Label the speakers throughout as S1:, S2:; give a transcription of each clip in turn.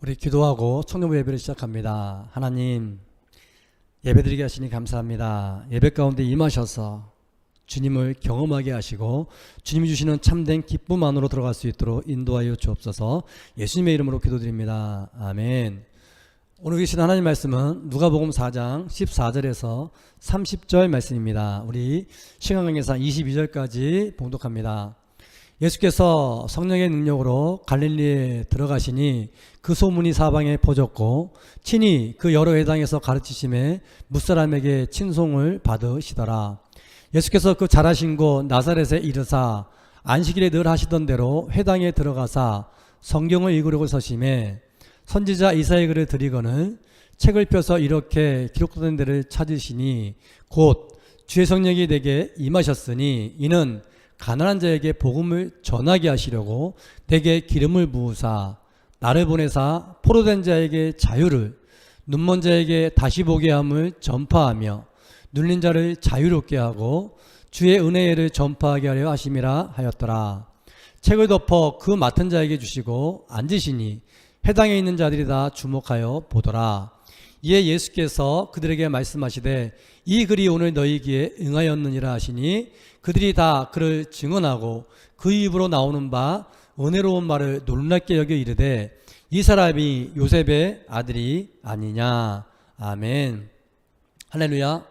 S1: 우리 기도하고 청년부 예배를 시작합니다. 하나님, 예배드리게 하시니 감사합니다. 예배 가운데 임하셔서 주님을 경험하게 하시고 주님이 주시는 참된 기쁨 안으로 들어갈 수 있도록 인도하여 주옵소서. 예수님의 이름으로 기도드립니다. 아멘. 오늘 계신 하나님 말씀은 누가복음 4장 14절에서 30절 말씀입니다. 우리 신앙강해사 22절까지 봉독합니다. 예수께서 성령의 능력으로 갈릴리에 들어가시니 그 소문이 사방에 퍼졌고 친히 그 여러 회당에서 가르치심에 뭇사람에게 친송을 받으시더라. 예수께서 그 자라신 곳 나사렛에 이르사 안식일에 늘 하시던 대로 회당에 들어가사 성경을 읽으려고 서심에 선지자 이사야의 글을 드리거늘 책을 펴서 이렇게 기록된 데를 찾으시니 곧 주의 성령이 내게 임하셨으니 이는 가난한 자에게 복음을 전하게 하시려고 내게 기름을 부으사 나를 보내사 포로된 자에게 자유를 눈먼 자에게 다시 보게 함을 전파하며 눌린 자를 자유롭게 하고 주의 은혜를 전파하게 하려 하심이라 하였더라. 책을 덮어 그 맡은 자에게 주시고 앉으시니 회당에 있는 자들이 다 주목하여 보더라. 이에 예수께서 그들에게 말씀하시되 이 글이 오늘 너희에게 응하였느니라 하시니 그들이 다 그를 증언하고 그 입으로 나오는 바 은혜로운 말을 놀랍게 여겨 이르되 이 사람이 요셉의 아들이 아니냐. 아멘. 할렐루야.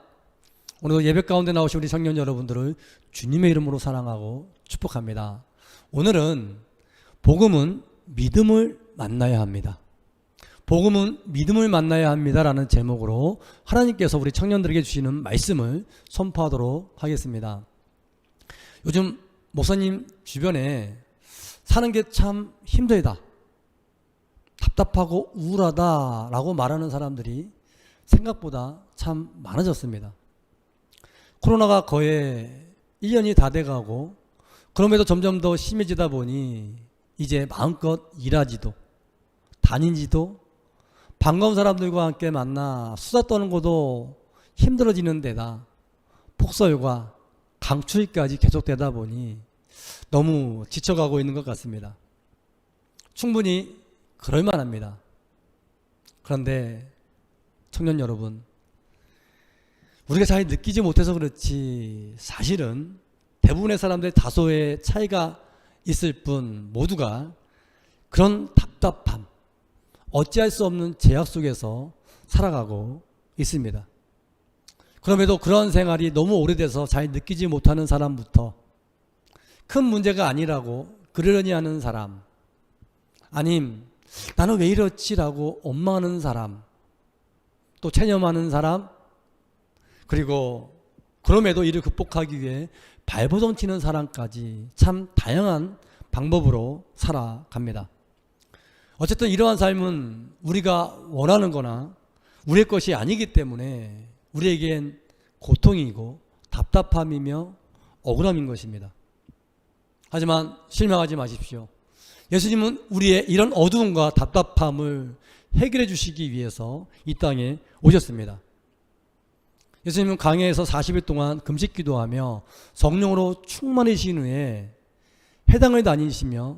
S1: 오늘도 예배 가운데 나오신 우리 청년 여러분들을 주님의 이름으로 사랑하고 축복합니다. 오늘은 복음은 믿음을 만나야 합니다. 복음은 믿음을 만나야 합니다라는 제목으로 하나님께서 우리 청년들에게 주시는 말씀을 선포하도록 하겠습니다. 요즘 목사님 주변에 사는 게 참 힘들다, 답답하고 우울하다라고 말하는 사람들이 생각보다 참 많아졌습니다. 코로나가 거의 1년이 다 돼가고 그럼에도 점점 더 심해지다 보니 이제 마음껏 일하지도 다니지도 반가운 사람들과 함께 만나 수다 떠는 것도 힘들어지는 데다 폭설과 강추위까지 계속되다 보니 너무 지쳐가고 있는 것 같습니다. 충분히 그럴 만합니다. 그런데 청년 여러분, 우리가 잘 느끼지 못해서 그렇지 사실은 대부분의 사람들의 다소의 차이가 있을 뿐 모두가 그런 답답함, 어찌할 수 없는 제약 속에서 살아가고 있습니다. 그럼에도 그런 생활이 너무 오래돼서 잘 느끼지 못하는 사람부터 큰 문제가 아니라고 그러려니 하는 사람, 아님 나는 왜 이렇지라고 원망하는 사람, 또 체념하는 사람, 그리고 그럼에도 이를 극복하기 위해 발버둥 치는 사람까지 참 다양한 방법으로 살아갑니다. 어쨌든 이러한 삶은 우리가 원하는 거나 우리의 것이 아니기 때문에 우리에겐 고통이고 답답함이며 억울함인 것입니다. 하지만 실망하지 마십시오. 예수님은 우리의 이런 어두움과 답답함을 해결해 주시기 위해서 이 땅에 오셨습니다. 예수님은 광야에서 40일 동안 금식 기도하며 성령으로 충만해지신 후에 회당을 다니시며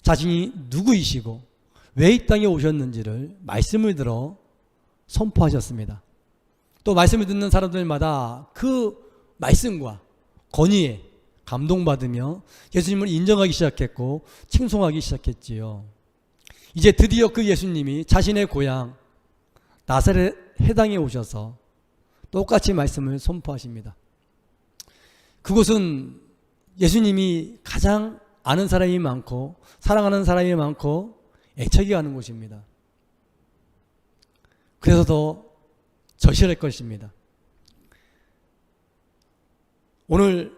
S1: 자신이 누구이시고 왜 이 땅에 오셨는지를 말씀을 들어 선포하셨습니다. 또 말씀을 듣는 사람들마다 그 말씀과 권위에 감동받으며 예수님을 인정하기 시작했고 칭송하기 시작했지요. 이제 드디어 그 예수님이 자신의 고향 나사렛 회당에 오셔서 똑같이 말씀을 선포하십니다. 그곳은 예수님이 가장 아는 사람이 많고 사랑하는 사람이 많고 애착이 가는 곳입니다. 그래서 더 절실할 것입니다. 오늘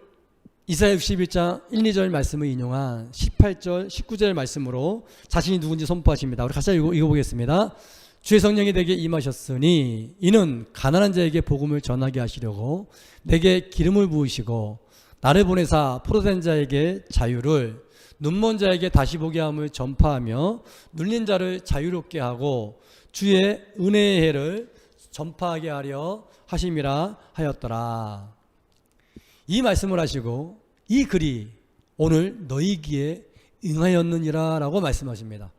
S1: 이사야 61장 1, 2절 말씀을 인용한 18절, 19절 말씀으로 자신이 누군지 선포하십니다. 우리 같이 읽어보겠습니다. 주의 성령이 내게 임하셨으니 이는 가난한 자에게 복음을 전하게 하시려고 내게 기름을 부으시고 나를 보내사 포로된 자에게 자유를 눈먼 자에게 다시 보게 함을 전파하며 눌린 자를 자유롭게 하고 주의 은혜의 해를 전파하게 하려 하심이라 하였더라. 이 말씀을 하시고 이 글이 오늘 너희 귀에 응하였느니라 라고 말씀하십니다.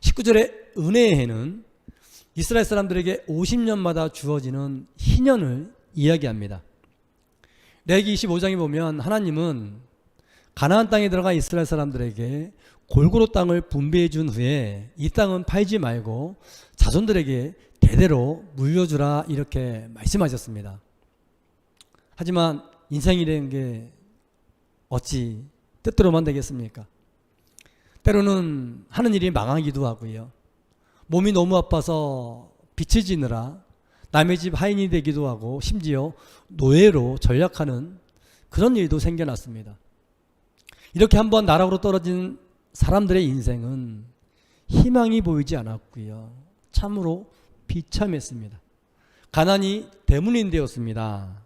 S1: 19절의 은혜의 해는 이스라엘 사람들에게 50년마다 주어지는 희년을 이야기합니다. 레위기 25장에 보면 하나님은 가나안 땅에 들어가 이스라엘 사람들에게 골고루 땅을 분배해 준 후에 이 땅은 팔지 말고 자손들에게 대대로 물려주라 이렇게 말씀하셨습니다. 하지만 인생이라는 게 어찌 뜻대로만 되겠습니까? 때로는 하는 일이 망하기도 하고요. 몸이 너무 아파서 빚을 지느라 남의 집 하인이 되기도 하고 심지어 노예로 전락하는 그런 일도 생겨났습니다. 이렇게 한번 나락으로 떨어진 사람들의 인생은 희망이 보이지 않았고요. 참으로 비참했습니다. 가난이 대문인 되었습니다.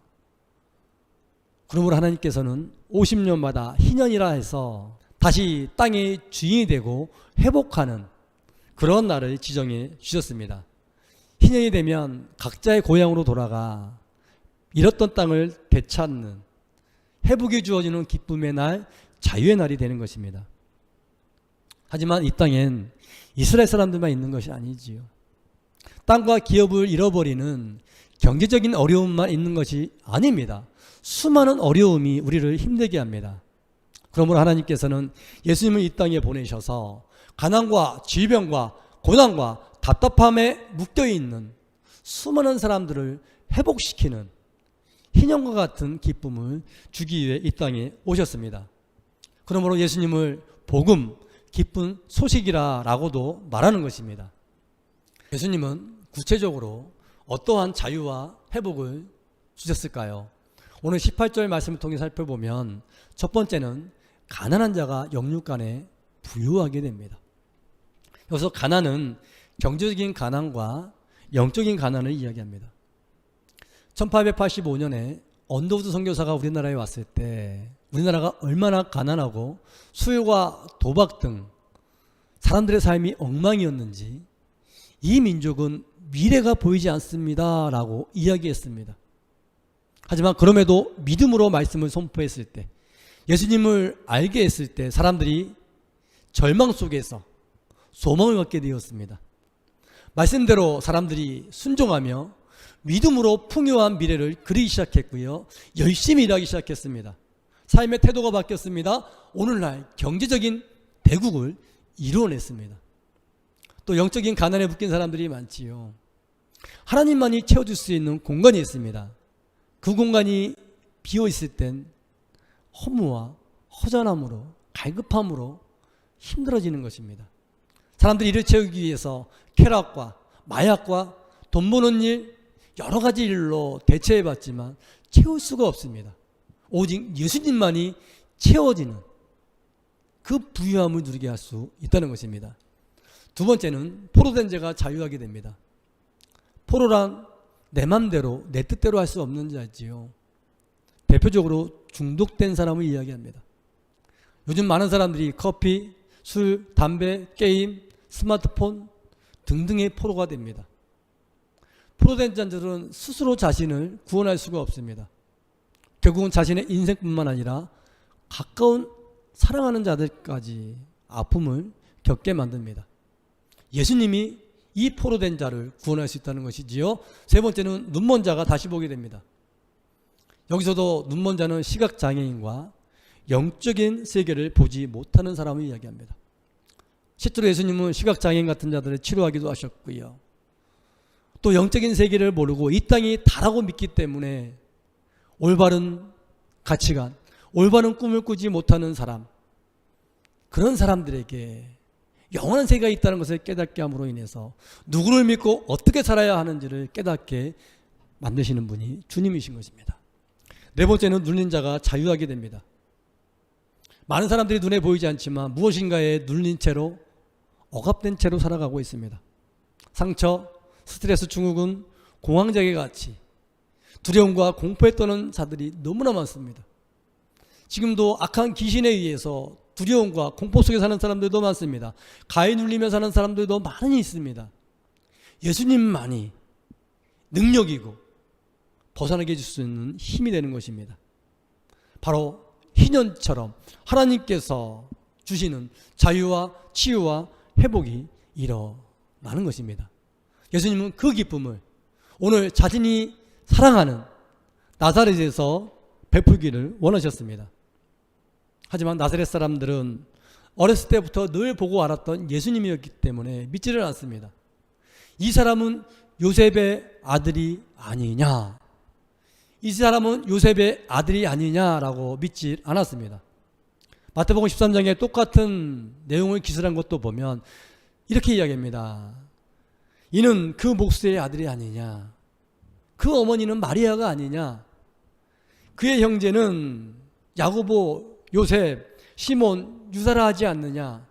S1: 그러므로 하나님께서는 50년마다 희년이라 해서 다시 땅의 주인이 되고 회복하는 그런 날을 지정해 주셨습니다. 희년이 되면 각자의 고향으로 돌아가 잃었던 땅을 되찾는 회복이 주어지는 기쁨의 날, 자유의 날이 되는 것입니다. 하지만 이 땅엔 이스라엘 사람들만 있는 것이 아니지요. 땅과 기업을 잃어버리는 경제적인 어려움만 있는 것이 아닙니다. 수많은 어려움이 우리를 힘들게 합니다. 그러므로 하나님께서는 예수님을 이 땅에 보내셔서 가난과 질병과 고난과 답답함에 묶여있는 수많은 사람들을 회복시키는 희년과 같은 기쁨을 주기 위해 이 땅에 오셨습니다. 그러므로 예수님을 복음, 기쁜 소식이라고도 말하는 것입니다. 예수님은 구체적으로 어떠한 자유와 회복을 주셨을까요? 오늘 18절 말씀을 통해 살펴보면 첫 번째는 가난한 자가 영육간에 부유하게 됩니다. 여기서 가난은 경제적인 가난과 영적인 가난을 이야기합니다. 1885년에 언더우드 선교사가 우리나라에 왔을 때 우리나라가 얼마나 가난하고 수요와 도박 등 사람들의 삶이 엉망이었는지 이 민족은 미래가 보이지 않습니다 라고 이야기했습니다. 하지만 그럼에도 믿음으로 말씀을 선포했을 때, 예수님을 알게 했을 때 사람들이 절망 속에서 소망을 갖게 되었습니다. 말씀대로 사람들이 순종하며 믿음으로 풍요한 미래를 그리기 시작했고요. 열심히 일하기 시작했습니다. 삶의 태도가 바뀌었습니다. 오늘날 경제적인 대국을 이루어냈습니다. 또 영적인 가난에 묶인 사람들이 많지요. 하나님만이 채워줄 수 있는 공간이 있습니다. 그 공간이 비어있을 땐 허무와 허전함으로 갈급함으로 힘들어지는 것입니다. 사람들이 이를 채우기 위해서 쾌락과 마약과 돈 버는 일 여러 가지 일로 대체해봤지만 채울 수가 없습니다. 오직 예수님만이 채워지는 그 부유함을 누리게 할 수 있다는 것입니다. 두 번째는 포로된 자가 자유하게 됩니다. 포로란 내 맘대로 내 뜻대로 할 수 없는 자지요. 대표적으로 중독된 사람을 이야기합니다. 요즘 많은 사람들이 커피, 술, 담배, 게임, 스마트폰 등등의 포로가 됩니다. 포로된 자들은 스스로 자신을 구원할 수가 없습니다. 결국은 자신의 인생뿐만 아니라 가까운 사랑하는 자들까지 아픔을 겪게 만듭니다. 예수님이 이 포로된 자를 구원할 수 있다는 것이지요. 세 번째는 눈먼 자가 다시 보게 됩니다. 여기서도 눈먼 자는 시각장애인과 영적인 세계를 보지 못하는 사람을 이야기합니다. 실제로 예수님은 시각장애인 같은 자들을 치료하기도 하셨고요. 또 영적인 세계를 모르고 이 땅이 다라고 믿기 때문에 올바른 가치관, 올바른 꿈을 꾸지 못하는 사람, 그런 사람들에게 영원한 세계가 있다는 것을 깨닫게 함으로 인해서 누구를 믿고 어떻게 살아야 하는지를 깨닫게 만드시는 분이 주님이신 것입니다. 네 번째는 눌린 자가 자유하게 됩니다. 많은 사람들이 눈에 보이지 않지만 무엇인가에 눌린 채로 억압된 채로 살아가고 있습니다. 상처, 스트레스 증후군, 공황장애 같이 두려움과 공포에 떠는 자들이 너무나 많습니다. 지금도 악한 귀신에 의해서 두려움과 공포 속에 사는 사람들도 많습니다. 가에 눌리며 사는 사람들도 많이 있습니다. 예수님만이 능력이고 벗어나게 해줄 수 있는 힘이 되는 것입니다. 바로 희년처럼 하나님께서 주시는 자유와 치유와 회복이 일어나는 것입니다. 예수님은 그 기쁨을 오늘 자신이 사랑하는 나사렛에서 베풀기를 원하셨습니다. 하지만 나사렛 사람들은 어렸을 때부터 늘 보고 알았던 예수님이었기 때문에 믿지를 않습니다. 이 사람은 요셉의 아들이 아니냐, 이 사람은 요셉의 아들이 아니냐라고 믿지 않았습니다. 마태복음 13장에 똑같은 내용을 기술한 것도 보면 이렇게 이야기합니다. 이는 그 목수의 아들이 아니냐, 그 어머니는 마리아가 아니냐, 그의 형제는 야고보, 요셉, 시몬, 유다라 하지 않느냐,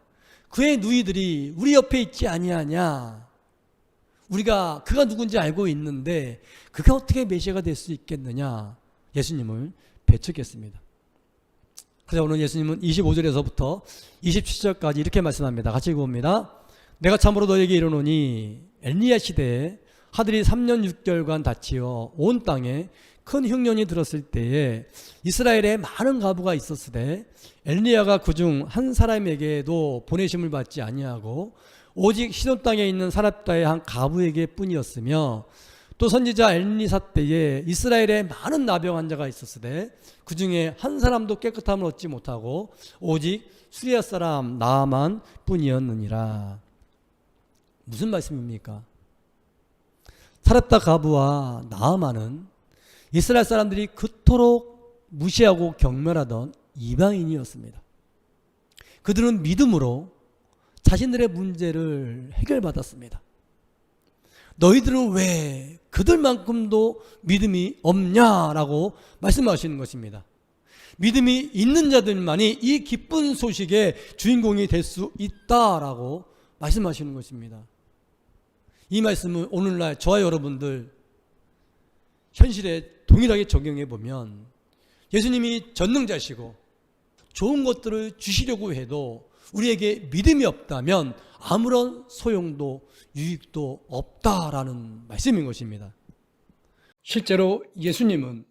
S1: 그의 누이들이 우리 옆에 있지 아니하냐, 우리가 그가 누군지 알고 있는데 그가 어떻게 메시아가 될 수 있겠느냐, 예수님을 배척했습니다. 그래서 오늘 예수님은 25절에서부터 27절까지 이렇게 말씀합니다. 같이 읽어봅니다. 내가 참으로 너에게 이르노니 엘리야 시대에 하늘이 3년 6개월간 닫히어 온 땅에 큰 흉년이 들었을 때에 이스라엘에 많은 과부가 있었으되 엘리야가 그중 한 사람에게도 보내심을 받지 아니하고 오직 시돈 땅에 있는 사렙다의 한 과부에게 뿐이었으며 또 선지자 엘리사 때에 이스라엘에 많은 나병 환자가 있었으되 그 중에 한 사람도 깨끗함을 얻지 못하고 오직 수리아 사람 나아만 뿐이었느니라. 무슨 말씀입니까? 사렙다 과부와 나아만은 이스라엘 사람들이 그토록 무시하고 경멸하던 이방인이었습니다. 그들은 믿음으로 자신들의 문제를 해결받았습니다. 너희들은 왜 그들만큼도 믿음이 없냐라고 말씀하시는 것입니다. 믿음이 있는 자들만이 이 기쁜 소식의 주인공이 될 수 있다라고 말씀하시는 것입니다. 이 말씀은 오늘날 저와 여러분들 현실에 동일하게 적용해 보면 예수님이 전능자시고 좋은 것들을 주시려고 해도 우리에게 믿음이 없다면 아무런 소용도 유익도 없다라는 말씀인 것입니다. 실제로 예수님은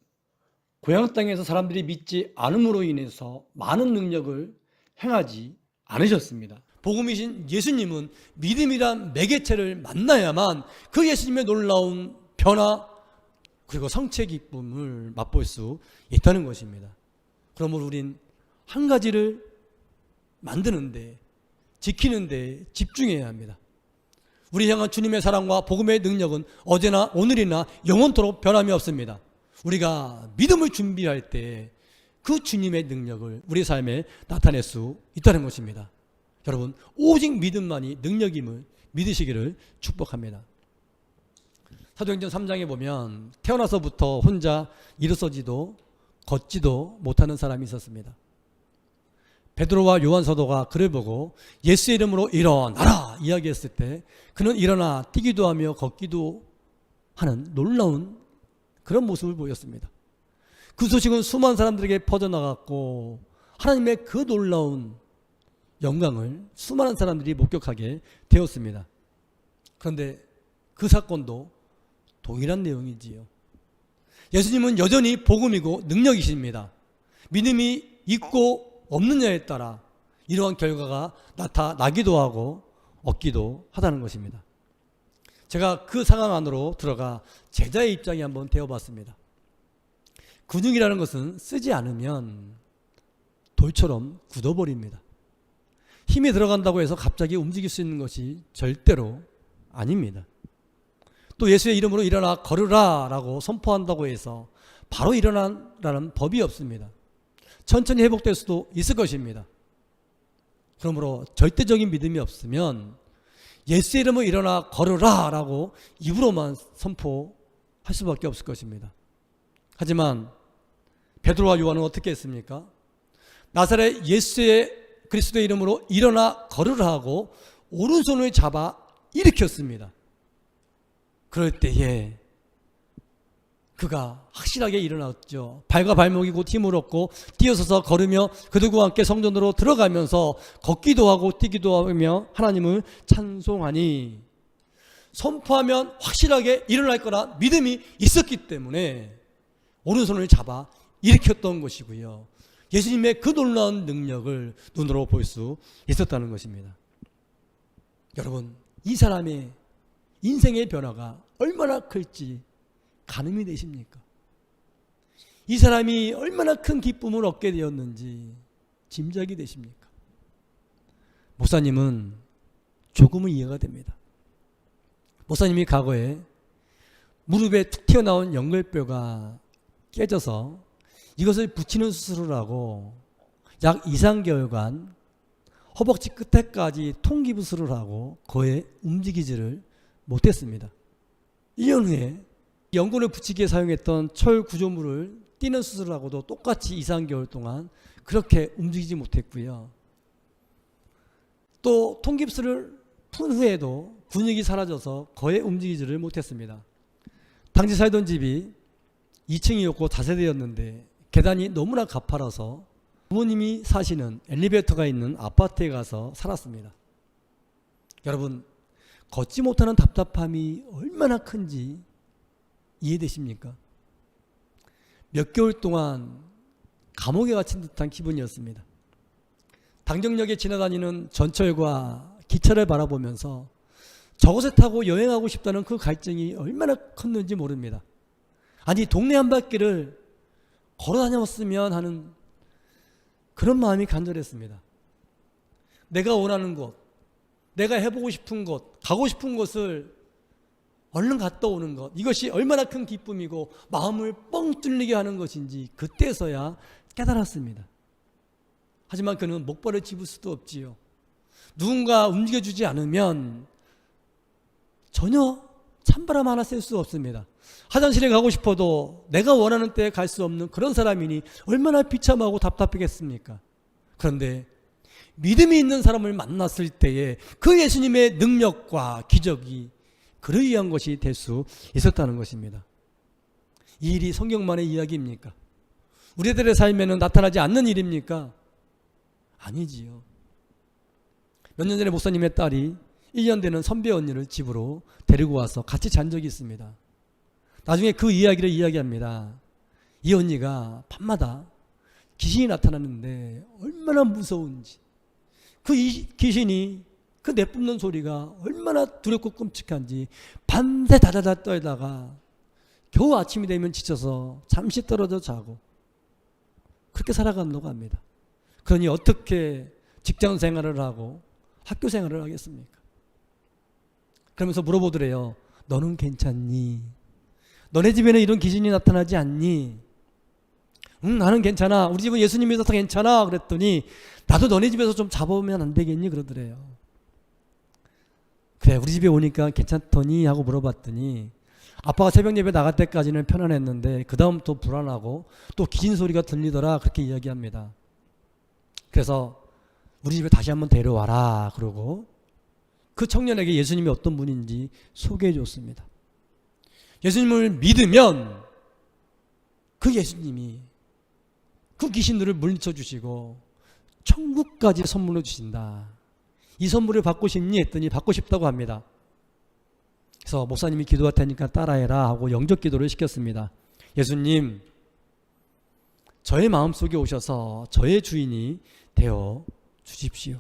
S1: 고향 땅에서 사람들이 믿지 않음으로 인해서 많은 능력을 행하지 않으셨습니다. 복음이신 예수님은 믿음이란 매개체를 만나야만 그 예수님의 놀라운 변화 그리고 성취의 기쁨을 맛볼 수 있다는 것입니다. 그러므로 우린 한 가지를 만드는데, 지키는데 집중해야 합니다. 우리 향한 주님의 사랑과 복음의 능력은 어제나 오늘이나 영원토록 변함이 없습니다. 우리가 믿음을 준비할 때 그 주님의 능력을 우리 삶에 나타낼 수 있다는 것입니다. 여러분, 오직 믿음만이 능력임을 믿으시기를 축복합니다. 사도행전 3장에 보면 태어나서부터 혼자 일어서지도 걷지도 못하는 사람이 있었습니다. 베드로와 요한 사도가 그를 보고 예수의 이름으로 일어나라 이야기했을 때 그는 일어나 뛰기도 하며 걷기도 하는 놀라운 그런 모습을 보였습니다. 그 소식은 수많은 사람들에게 퍼져나갔고 하나님의 그 놀라운 영광을 수많은 사람들이 목격하게 되었습니다. 그런데 그 사건도 동일한 내용이지요. 예수님은 여전히 복음이고 능력이십니다. 믿음이 있고 없느냐에 따라 이러한 결과가 나타나기도 하고 없기도 하다는 것입니다. 제가 그 상황 안으로 들어가 제자의 입장에 한번 되어봤습니다. 근육이라는 것은 쓰지 않으면 돌처럼 굳어버립니다. 힘이 들어간다고 해서 갑자기 움직일 수 있는 것이 절대로 아닙니다. 또 예수의 이름으로 일어나 걸으라 라고 선포한다고 해서 바로 일어나라는 법이 없습니다. 천천히 회복될 수도 있을 것입니다. 그러므로 절대적인 믿음이 없으면 예수의 이름으로 일어나 걸으라 라고 입으로만 선포할 수밖에 없을 것입니다. 하지만 베드로와 요한은 어떻게 했습니까? 나사렛 예수의 그리스도의 이름으로 일어나 걸으라 하고 오른손을 잡아 일으켰습니다. 그럴 때에 그가 확실하게 일어났죠. 발과 발목이 곧 힘을 얻고 뛰어서서 걸으며 그들과 함께 성전으로 들어가면서 걷기도 하고 뛰기도 하며 하나님을 찬송하니 선포하면 확실하게 일어날 거라 믿음이 있었기 때문에 오른손을 잡아 일으켰던 것이고요. 예수님의 그 놀라운 능력을 눈으로 볼 수 있었다는 것입니다. 여러분, 이 사람의 인생의 변화가 얼마나 클지 가늠이 되십니까? 이 사람이 얼마나 큰 기쁨을 얻게 되었는지 짐작이 되십니까? 목사님은 조금은 이해가 됩니다. 목사님이 과거에 무릎에 툭 튀어나온 연골뼈가 깨져서 이것을 붙이는 수술을 하고 약 2, 3개월간 허벅지 끝에까지 통기부술을 하고 거의 움직이지를 못했습니다. 1년 후에 연골을 붙이기에 사용했던 철 구조물을 띄는 수술을 하고도 똑같이 2, 3개월 동안 그렇게 움직이지 못했고요. 또 통깁스를 푼 후에도 근육이 사라져서 거의 움직이지를 못했습니다. 당시 살던 집이 2층이었고 다세대였는데 계단이 너무나 가파라서 부모님이 사시는 엘리베이터가 있는 아파트에 가서 살았습니다. 여러분, 걷지 못하는 답답함이 얼마나 큰지 이해되십니까? 몇 개월 동안 감옥에 갇힌 듯한 기분이었습니다. 당정역에 지나다니는 전철과 기차를 바라보면서 저것을 타고 여행하고 싶다는 그 갈증이 얼마나 컸는지 모릅니다. 아니, 동네 한 바퀴를 걸어 다녔으면 하는 그런 마음이 간절했습니다. 내가 원하는 곳, 내가 해보고 싶은 곳, 가고 싶은 곳을 얼른 갔다 오는 것, 이것이 얼마나 큰 기쁨이고 마음을 뻥 뚫리게 하는 것인지 그때서야 깨달았습니다. 하지만 그는 목발을 집을 수도 없지요. 누군가 움직여주지 않으면 전혀 찬바람 하나 쐴 수 없습니다. 화장실에 가고 싶어도 내가 원하는 때에 갈 수 없는 그런 사람이니 얼마나 비참하고 답답하겠습니까? 그런데 믿음이 있는 사람을 만났을 때에 그 예수님의 능력과 기적이 그를 위한 것이 될 수 있었다는 것입니다. 이 일이 성경만의 이야기입니까? 우리들의 삶에는 나타나지 않는 일입니까? 아니지요. 몇 년 전에 목사님의 딸이 1년 되는 선배 언니를 집으로 데리고 와서 같이 잔 적이 있습니다. 나중에 그 이야기를 이야기합니다. 이 언니가 밤마다 귀신이 나타나는데 얼마나 무서운지, 그 귀신이 그 내뿜는 소리가 얼마나 두렵고 끔찍한지 밤새 다다다 떨다가 겨우 아침이 되면 지쳐서 잠시 떨어져 자고 그렇게 살아간다고 합니다. 그러니 어떻게 직장 생활을 하고 학교 생활을 하겠습니까? 그러면서 물어보더래요. 너는 괜찮니? 너네 집에는 이런 귀신이 나타나지 않니? 응, 나는 괜찮아. 우리 집은 예수님이 있어서 괜찮아. 그랬더니 나도 너네 집에서 좀 잡아오면 안 되겠니? 그러더래요. 그래, 우리 집에 오니까 괜찮더니 하고 물어봤더니 아빠가 새벽 예배 나갈 때까지는 편안했는데 그 다음 또 불안하고 또 귀신 소리가 들리더라. 그렇게 이야기합니다. 그래서 우리 집에 다시 한번 데려와라. 그러고 그 청년에게 예수님이 어떤 분인지 소개해 줬습니다. 예수님을 믿으면 그 예수님이 그 귀신들을 물리쳐 주시고 천국까지 선물로 주신다. 이 선물을 받고 싶니? 했더니 받고 싶다고 합니다. 그래서 목사님이 기도할 테니까 따라해라 하고 영접 기도를 시켰습니다. 예수님, 저의 마음속에 오셔서 저의 주인이 되어 주십시오.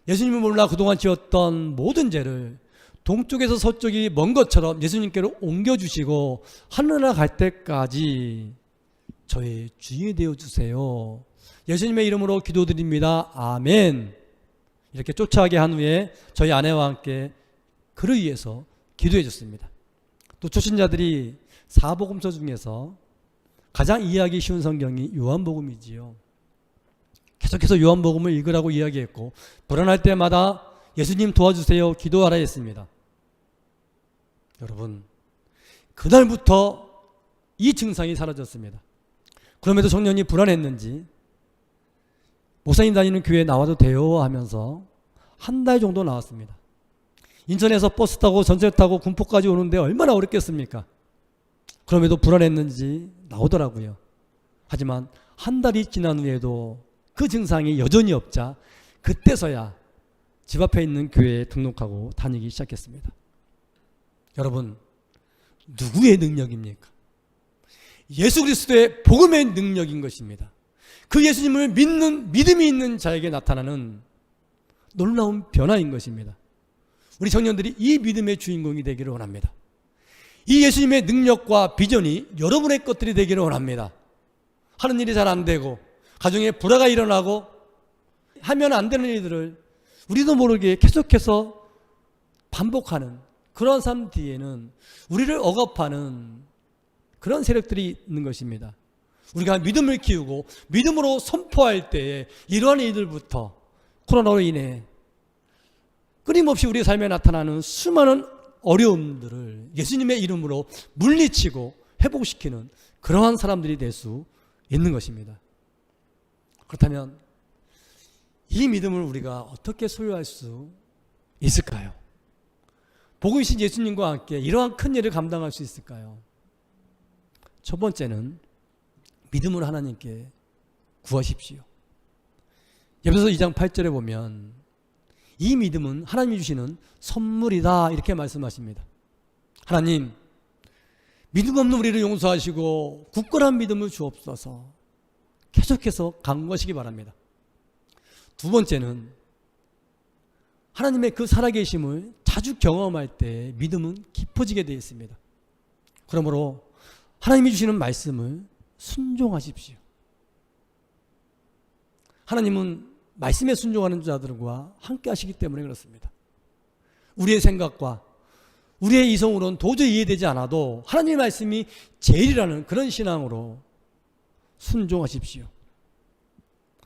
S1: 예수님을 몰라 그동안 지었던 모든 죄를 동쪽에서 서쪽이 먼 것처럼 예수님께로 옮겨주시고 하늘나라 갈 때까지 저의 주인이 되어주세요. 예수님의 이름으로 기도드립니다. 아멘. 이렇게 쫓아가게 한 후에 저희 아내와 함께 그를 위해서 기도해 줬습니다. 또 초신자들이 사복음서 중에서 가장 이해하기 쉬운 성경이 요한복음이지요. 계속해서 요한복음을 읽으라고 이야기했고 불안할 때마다 예수님 도와주세요 기도하라 했습니다. 여러분, 그날부터 이 증상이 사라졌습니다. 그럼에도 청년이 불안했는지 목사님 다니는 교회에 나와도 돼요 하면서 한 달 정도 나왔습니다. 인천에서 버스 타고 전철 타고 군포까지 오는데 얼마나 어렵겠습니까? 그럼에도 불안했는지 나오더라고요. 하지만 한 달이 지난 후에도 그 증상이 여전히 없자 그때서야 집 앞에 있는 교회에 등록하고 다니기 시작했습니다. 여러분, 누구의 능력입니까? 예수 그리스도의 복음의 능력인 것입니다. 그 예수님을 믿는 믿음이 있는 자에게 나타나는 놀라운 변화인 것입니다. 우리 청년들이 이 믿음의 주인공이 되기를 원합니다. 이 예수님의 능력과 비전이 여러분의 것들이 되기를 원합니다. 하는 일이 잘 안 되고 가정에 불화가 일어나고 하면 안 되는 일들을 우리도 모르게 계속해서 반복하는 그런 삶 뒤에는 우리를 억압하는 그런 세력들이 있는 것입니다. 우리가 믿음을 키우고 믿음으로 선포할 때에 이러한 일들부터 코로나로 인해 끊임없이 우리의 삶에 나타나는 수많은 어려움들을 예수님의 이름으로 물리치고 회복시키는 그러한 사람들이 될 수 있는 것입니다. 그렇다면 이 믿음을 우리가 어떻게 소유할 수 있을까요? 복음이신 예수님과 함께 이러한 큰 일을 감당할 수 있을까요? 첫 번째는 믿음을 하나님께 구하십시오. 에베소서 2장 8절에 보면 이 믿음은 하나님이 주시는 선물이다 이렇게 말씀하십니다. 하나님, 믿음 없는 우리를 용서하시고 굳건한 믿음을 주옵소서. 계속해서 간구하시기 바랍니다. 두 번째는 하나님의 그 살아계심을 자주 경험할 때 믿음은 깊어지게 되어 있습니다. 그러므로 하나님이 주시는 말씀을 순종하십시오. 하나님은 말씀에 순종하는 자들과 함께 하시기 때문에 그렇습니다. 우리의 생각과 우리의 이성으로는 도저히 이해되지 않아도 하나님의 말씀이 제일이라는 그런 신앙으로 순종하십시오.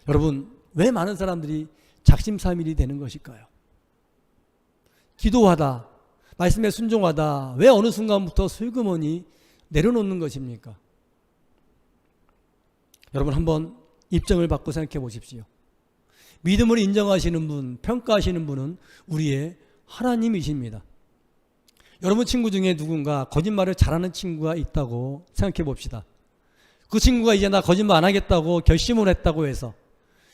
S1: 여러분, 왜 많은 사람들이 작심삼일이 되는 것일까요? 기도하다, 말씀에 순종하다 왜 어느 순간부터 슬그머니 내려놓는 것입니까? 여러분, 한번 입장을 바꿔 생각해 보십시오. 믿음을 인정하시는 분, 평가하시는 분은 우리의 하나님이십니다. 여러분 친구 중에 누군가 거짓말을 잘하는 친구가 있다고 생각해 봅시다. 그 친구가 이제 나 거짓말 안 하겠다고 결심을 했다고 해서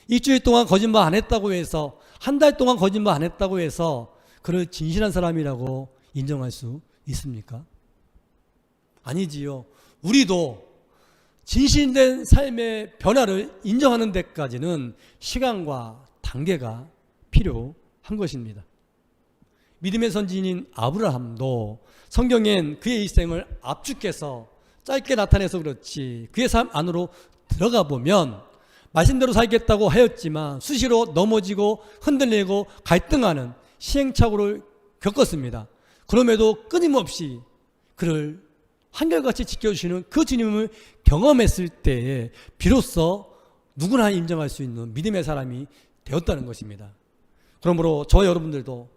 S1: 일주일 동안 거짓말 안 했다고 해서 한 달 동안 거짓말 안 했다고 해서 그를 진실한 사람이라고 인정할 수 있습니까? 아니지요. 우리도 진실된 삶의 변화를 인정하는 데까지는 시간과 단계가 필요한 것입니다. 믿음의 선진인 아브라함도 성경엔 그의 일생을 압축해서 짧게 나타내서 그렇지 그의 삶 안으로 들어가 보면 말씀대로 살겠다고 하였지만 수시로 넘어지고 흔들리고 갈등하는 시행착오를 겪었습니다. 그럼에도 끊임없이 그를 한결같이 지켜주시는 그 주님을 경험했을 때에 비로소 누구나 인정할 수 있는 믿음의 사람이 되었다는 것입니다. 그러므로 저 여러분들도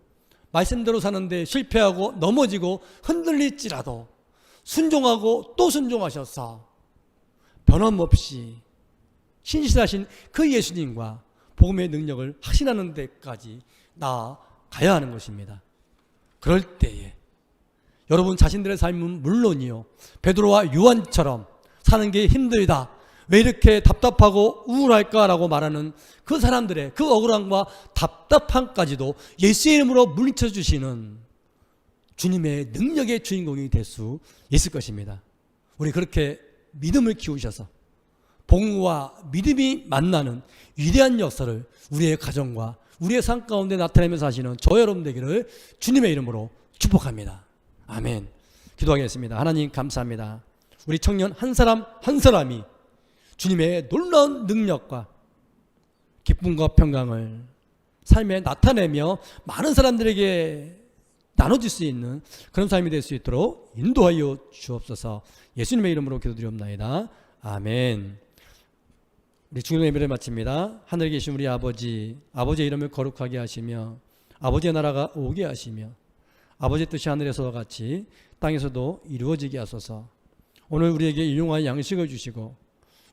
S1: 말씀대로 사는데 실패하고 넘어지고 흔들릴지라도 순종하고 또 순종하셔서 변함없이 신실하신 그 예수님과 복음의 능력을 확신하는 데까지 나아가야 하는 것입니다. 그럴 때에 여러분 자신들의 삶은 물론이요, 베드로와 요한처럼 사는 게 힘들다, 왜 이렇게 답답하고 우울할까라고 말하는 그 사람들의 그 억울함과 답답함까지도 예수의 이름으로 물리쳐 주시는 주님의 능력의 주인공이 될 수 있을 것입니다. 우리 그렇게 믿음을 키우셔서 복음과 믿음이 만나는 위대한 역사를 우리의 가정과 우리의 삶 가운데 나타내면서 하시는 저 여러분 되기를 주님의 이름으로 축복합니다. 아멘. 기도하겠습니다. 하나님 감사합니다. 우리 청년 한 사람 한 사람이 주님의 놀라운 능력과 기쁨과 평강을 삶에 나타내며 많은 사람들에게 나눠줄 수 있는 그런 삶이 될 수 있도록 인도하여 주옵소서. 예수님의 이름으로 기도드리옵나이다. 아멘. 우리 중요 예배를 마칩니다. 하늘에 계신 우리 아버지, 아버지의 이름을 거룩하게 하시며 아버지의 나라가 오게 하시며 아버지의 뜻이 하늘에서와 같이 땅에서도 이루어지게 하소서. 오늘 우리에게 일용할 양식을 주시고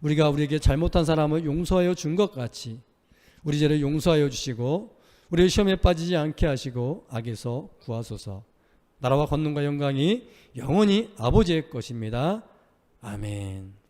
S1: 우리가 우리에게 잘못한 사람을 용서하여 준 것 같이 우리 죄를 용서하여 주시고 우리를 시험에 빠지지 않게 하시고 악에서 구하소서. 나라와 권능과 영광이 영원히 아버지의 것입니다. 아멘.